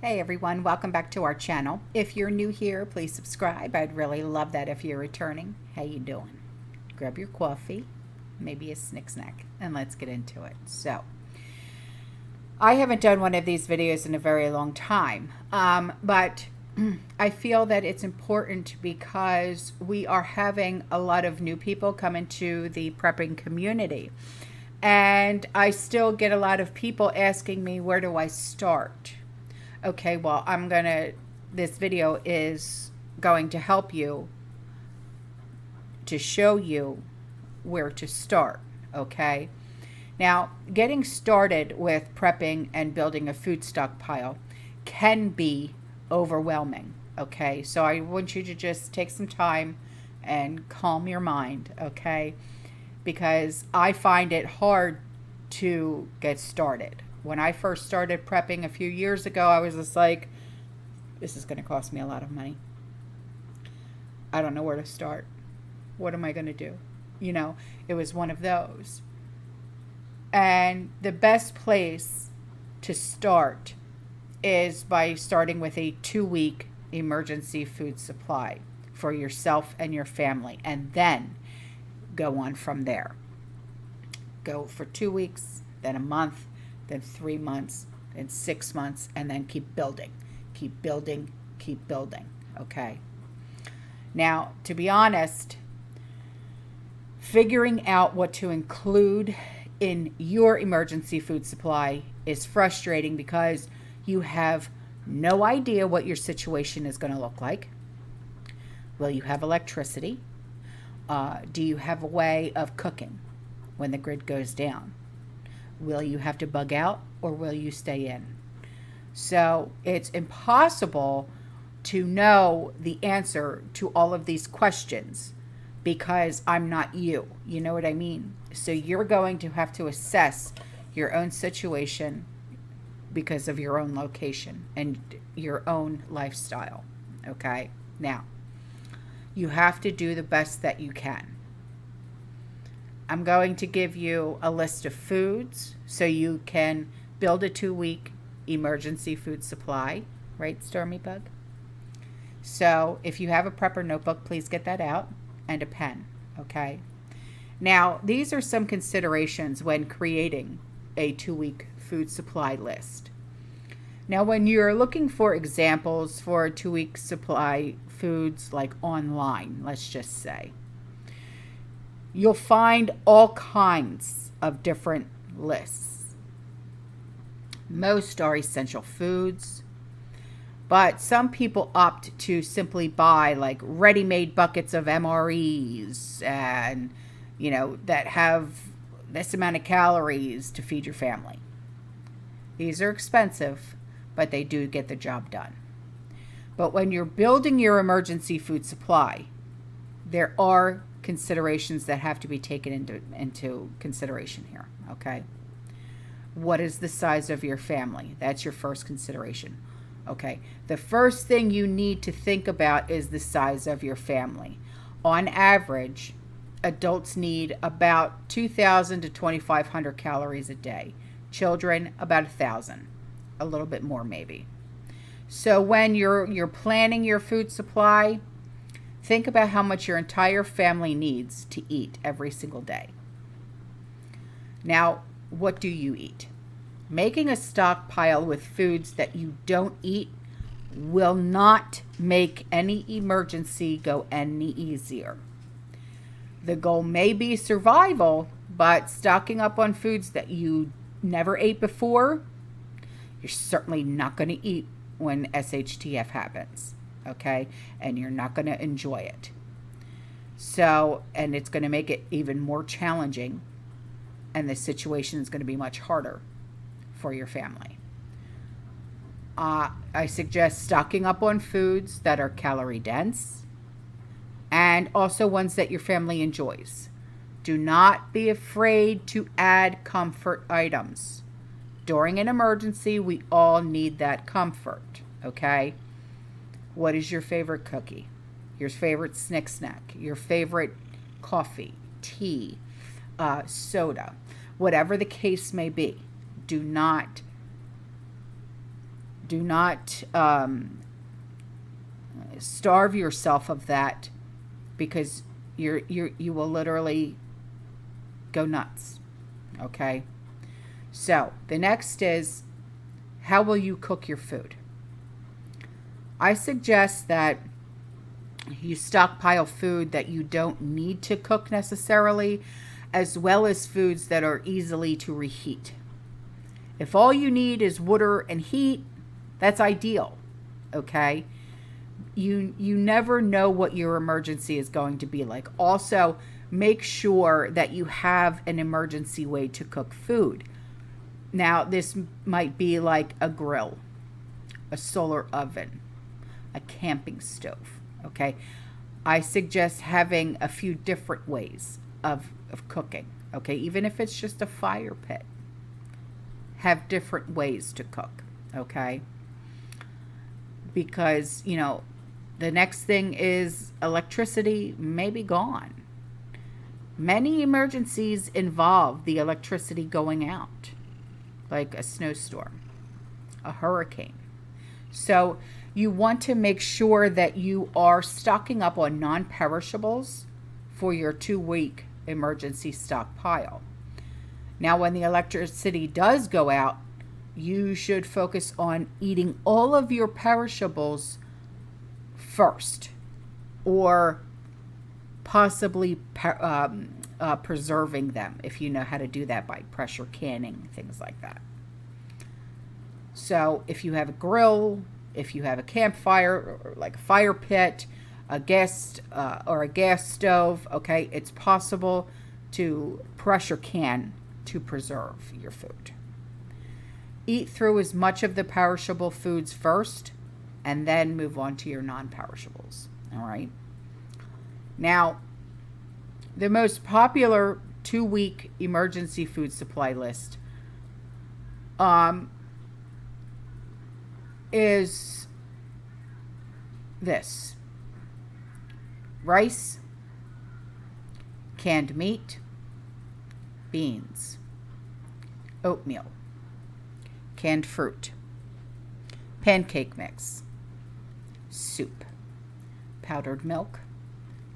Hey everyone, welcome back to our channel. If you're new here, please subscribe. I'd really love that if you're returning. How you doing? Grab your coffee, maybe a snack, and let's get into it. So, I haven't done one of these videos in a very long time, but I feel that it's important because we are having a lot of new people come into the prepping community. And I still get a lot of people asking me, where do I start? Okay, well, this video is going to help you to show you where to start, okay? Now, getting started with prepping and building a food stockpile can be overwhelming, okay? So I want you to just take some time and calm your mind, okay? Because I find it hard to get started. When I first started prepping a few years ago, I was just like, this is going to cost me a lot of money. I don't know where to start. What am I going to do? You know, it was one of those. And the best place to start is by starting with a 2-week emergency food supply for yourself and your family, and then go on from there. Go for 2 weeks, then a month, then 3 months, then 6 months, and then keep building, keep building, keep building, okay? Now, to be honest, figuring out what to include in your emergency food supply is frustrating because you have no idea what your situation is going to look like. Will you have electricity? Do you have a way of cooking when the grid goes down? Will you have to bug out or will you stay in? So it's impossible to know the answer to all of these questions because I'm not you. You know what I mean? So you're going to have to assess your own situation because of your own location and your own lifestyle. Okay? Now, you have to do the best that you can. I'm going to give you a list of foods so you can build a 2-week emergency food supply. Right, Stormy Bug? So if you have a prepper notebook, please get that out and a pen, okay? Now, these are some considerations when creating a 2-week food supply list. Now, when you're looking for examples for a 2-week supply foods like online, let's just say, you'll find all kinds of different lists. Most are essential foods, but some people opt to simply buy like ready-made buckets of MREs and, you know, that have this amount of calories to feed your family. These are expensive, but they do get the job done. But when you're building your emergency food supply, there are considerations that have to be taken into consideration here, okay? What is the size of your family? That's your first consideration, okay? The first thing you need to think about is the size of your family. On average, adults need about 2,000 to 2,500 calories a day. Children, about 1,000, a little bit more maybe. So when you're planning your food supply, think about how much your entire family needs to eat every single day. Now, what do you eat? Making a stockpile with foods that you don't eat will not make any emergency go any easier. The goal may be survival, but stocking up on foods that you never ate before, you're certainly not going to eat when SHTF happens. Okay, and you're not going to enjoy it. So, and it's going to make it even more challenging, and the situation is going to be much harder for your family. I suggest stocking up on foods that are calorie dense and also ones that your family enjoys. Do not be afraid to add comfort items. During an emergency, we all need that comfort, okay? What is your favorite cookie? Your favorite snack? Your favorite coffee, tea, soda? Whatever the case may be, do not Do not starve yourself of that, because you will literally go nuts. Okay? So, the next is, how will you cook your food? I suggest that you stockpile food that you don't need to cook necessarily, as well as foods that are easily to reheat. If all you need is water and heat, that's ideal. Okay? You never know what your emergency is going to be like. Also, make sure that you have an emergency way to cook food. Now, this might be like a grill, a solar oven, a camping stove. Okay? I suggest having a few different ways of cooking. Okay? Even if it's just a fire pit, have different ways to cook. Okay? Because, the next thing is electricity may be gone. Many emergencies involve the electricity going out, like a snowstorm, a hurricane. So you want to make sure that you are stocking up on non-perishables for your 2-week emergency stockpile. Now, when the electricity does go out, you should focus on eating all of your perishables first, or possibly preserving them if you know how to do that by pressure canning, things like that. So if you have a grill, if you have a campfire, or like a fire pit, a gas or a gas stove, okay, it's possible to pressure can to preserve your food. Eat through as much of the perishable foods first, and then move on to your non-perishables. All right. Now, the most popular 2-week emergency food supply list is this: rice, canned meat, beans, oatmeal, canned fruit, pancake mix, soup, powdered milk,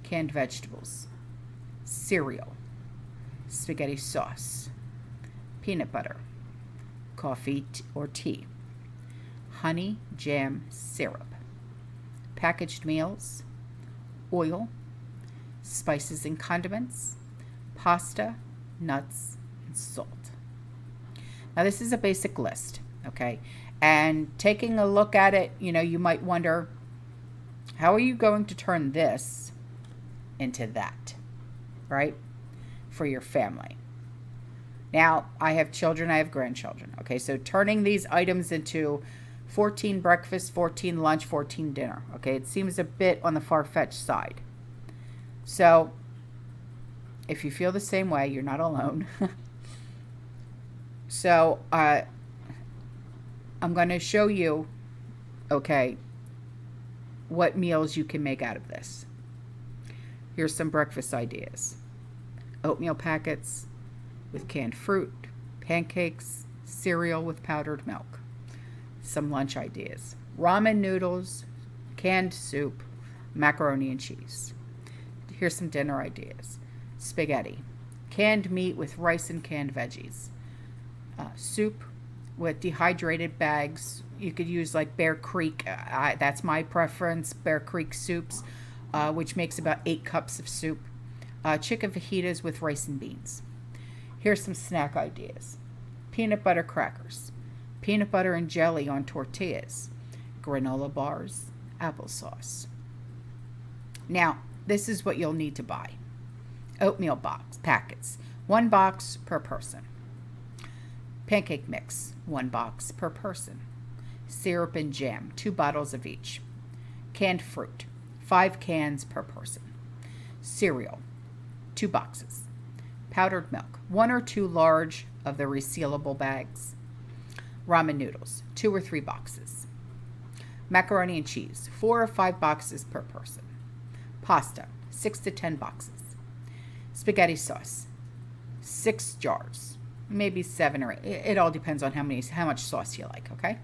canned vegetables, cereal, spaghetti sauce, peanut butter, coffee or tea, honey, jam, syrup, packaged meals, oil, spices and condiments, pasta, nuts, and salt. Now, this is a basic list, okay? And taking a look at it, you might wonder, how are you going to turn this into that, right? For your family. Now, I have children, I have grandchildren, okay? So turning these items into 14 breakfast, 14 lunch, 14 dinner, okay? It seems a bit on the far-fetched side. So if you feel the same way, you're not alone. So I'm going to show you, okay, what meals you can make out of this. Here's some breakfast ideas: oatmeal packets with canned fruit, pancakes, cereal with powdered milk. Some lunch ideas: ramen noodles, canned soup, macaroni and cheese. Here's some dinner ideas: spaghetti, canned meat with rice and canned veggies, soup with dehydrated bags. You could use like Bear Creek. That's my preference, Bear Creek soups, which makes about 8 cups of soup. Chicken fajitas with rice and beans. Here's some snack ideas: peanut butter crackers, peanut butter and jelly on tortillas, granola bars, applesauce. Now, this is what you'll need to buy: oatmeal box packets, 1 box per person; pancake mix, 1 box per person; syrup and jam, 2 bottles of each; canned fruit, 5 cans per person; cereal, 2 boxes; powdered milk, 1 or 2 large of the resealable bags; ramen noodles, 2 or 3 boxes; macaroni and cheese, 4 or 5 boxes per person; pasta, 6 to 10 boxes; spaghetti sauce, 6 jars, maybe 7 or 8. It all depends on how much sauce you like, okay?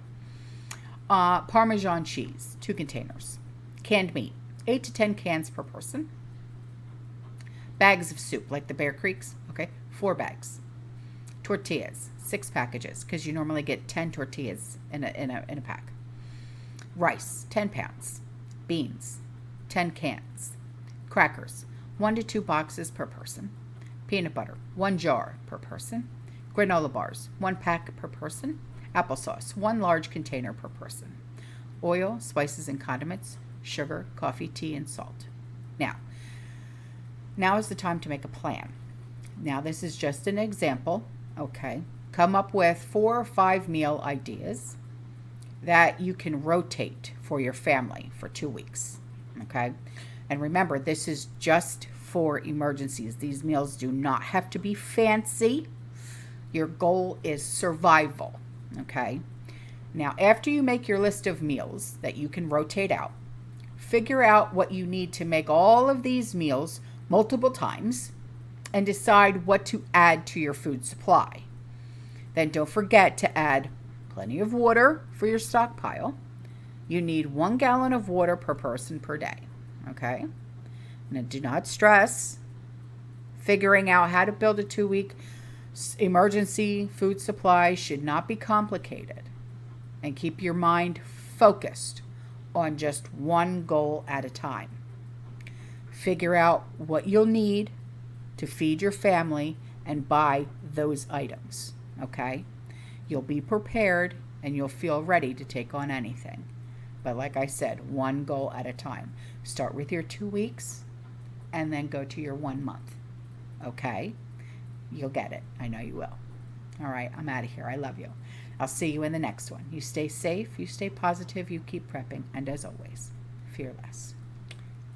Parmesan cheese, 2 containers. Canned meat, 8 to 10 cans per person. Bags of soup, like the Bear Creeks, okay, 4 bags. Tortillas, 6 packages, because you normally get 10 tortillas in a pack. Rice, 10 pounds. Beans, 10 cans. Crackers, 1 to 2 boxes per person. Peanut butter, 1 jar per person. Granola bars, 1 pack per person. Applesauce, 1 large container per person. Oil, spices and condiments, sugar, coffee, tea, and salt. Now is the time to make a plan. Now, this is just an example, okay? Come up with 4 or 5 meal ideas that you can rotate for your family for 2 weeks, okay? And remember, this is just for emergencies. These meals do not have to be fancy. Your goal is survival, okay? Now, after you make your list of meals that you can rotate out, figure out what you need to make all of these meals multiple times and decide what to add to your food supply. Then don't forget to add plenty of water for your stockpile. You need 1 gallon of water per person per day, okay? Now, do not stress. Figuring out how to build a 2-week emergency food supply should not be complicated. And keep your mind focused on just one goal at a time. Figure out what you'll need to feed your family and buy those items, okay? You'll be prepared and you'll feel ready to take on anything. But like I said, one goal at a time. Start with your 2 weeks and then go to your 1 month, okay? You'll get it. I know you will. All right, I'm out of here. I love you. I'll see you in the next one. You stay safe, you stay positive, you keep prepping, and as always, fearless.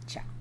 Ciao.